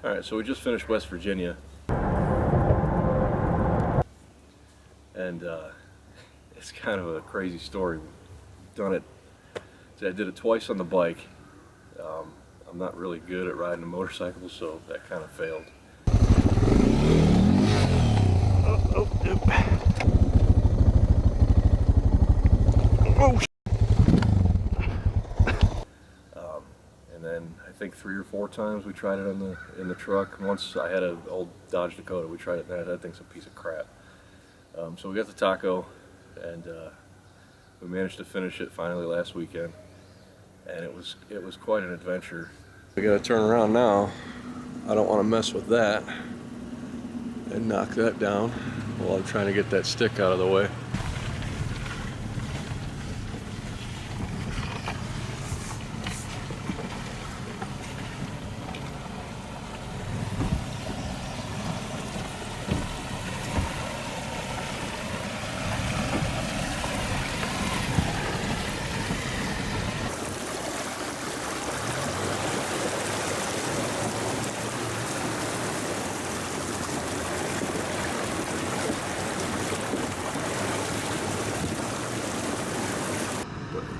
Alright, so we just finished West Virginia, and it's kind of a crazy story. We've done it, I did it twice on the bike. I'm not really good at riding a motorcycle, so that kind of failed. And then I think 3 or 4 times we tried it in the truck. Once I had an old Dodge Dakota, we tried it there. That thing's a piece of crap. So we got the taco, and we managed to finish it finally last weekend, and it was quite an adventure. We got to turn around now. I don't want to mess with that and knock that down while I'm trying to get that stick out of the way.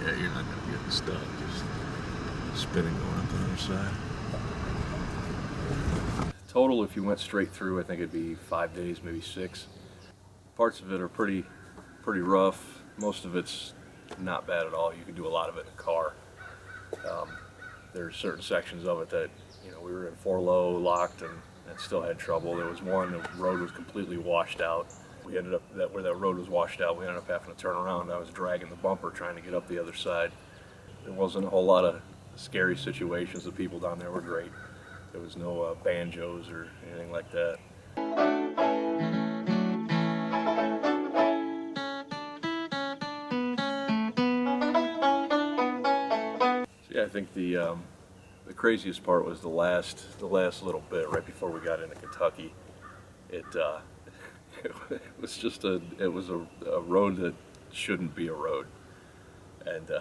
Yeah, you're not going to get stuck, just spinning going up the other side. Total, if you went straight through, I think it'd be 5 days, maybe 6. Parts of it are pretty rough. Most of it's not bad at all. You can do a lot of it in a car. There's certain sections of it that, you know, we were in 4-low, locked, and still had trouble. There was one, the road was completely washed out. We ended up, where that road was washed out, we ended up having to turn around. I was dragging the bumper trying to get up the other side. There wasn't a whole lot of scary situations. The people down there were great. There was no banjos or anything like that. So yeah, I think the craziest part was the last little bit right before we got into Kentucky. It was just a road that shouldn't be a road, and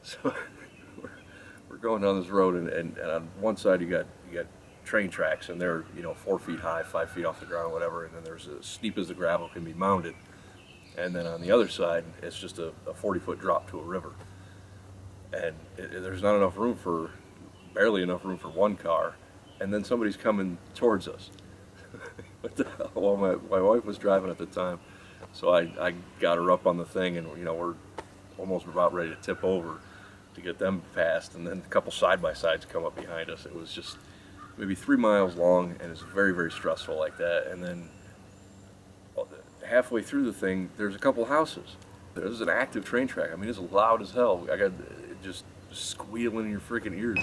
so we're going down this road, and on one side you got train tracks, and they're, you know, 4 feet high, 5 feet off the ground, whatever, and then there's as steep as the gravel can be mounted, and then on the other side it's just a 40-foot drop to a river, and there's not enough room for, barely enough room for one car, and then somebody's coming towards us. What the hell? Well, my wife was driving at the time, so I got her up on the thing, and, you know, we're almost about ready to tip over to get them past, and then a couple side-by-sides come up behind us. It was just maybe 3 miles long, and it's very stressful like that. And then halfway through the thing, there's a couple houses. There's an active train track. I mean, it's loud as hell. I got it just squealing in your freaking ears.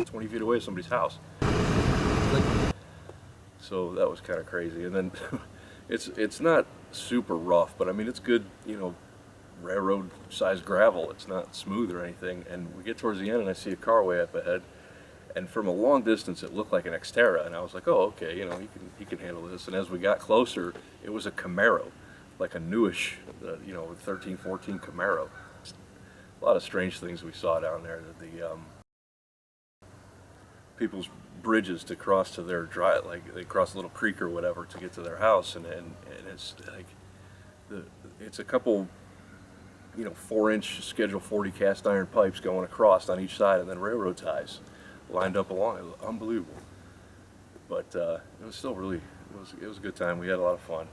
20 feet away, somebody's house. So that was kind of crazy. And then it's not super rough, but I mean, it's good, you know, railroad sized gravel. It's not smooth or anything. And we get towards the end, and I see a car way up ahead, and from a long distance it looked like an Xterra, and I was like, oh, okay, you know, he can handle this. And as we got closer, it was a Camaro, like a newish, you know, 13, 14 Camaro. A lot of strange things we saw down there. The people's bridges to cross to their drive, like they cross a little creek or whatever to get to their house, and it's like it's a couple, you know, 4-inch Schedule 40 cast iron pipes going across on each side, and then railroad ties lined up along. It was unbelievable, but it was still really, it was a good time. We had a lot of fun.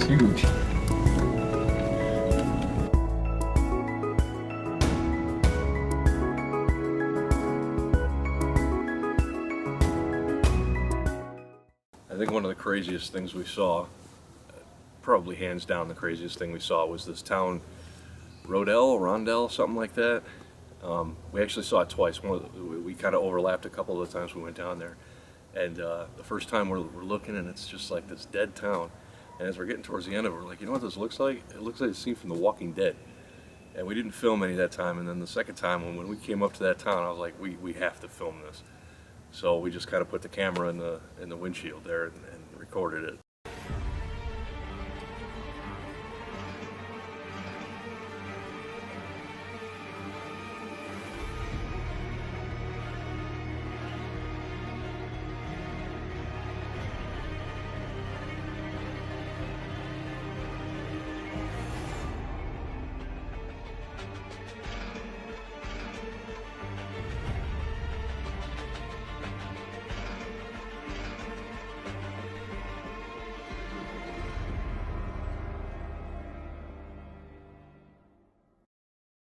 Huge. I think one of the craziest things we saw, probably hands down the craziest thing we saw, was this town, Rondell, something like that. We actually saw it twice. We kind of overlapped a couple of the times we went down there. And the first time we're looking, and it's just like this dead town. And as we're getting towards the end of it, we're like, you know what this looks like? It looks like a scene from The Walking Dead. And we didn't film any that time. And then the second time, when we came up to that town, I was like, we have to film this. So we just kind of put the camera in the windshield there and recorded it.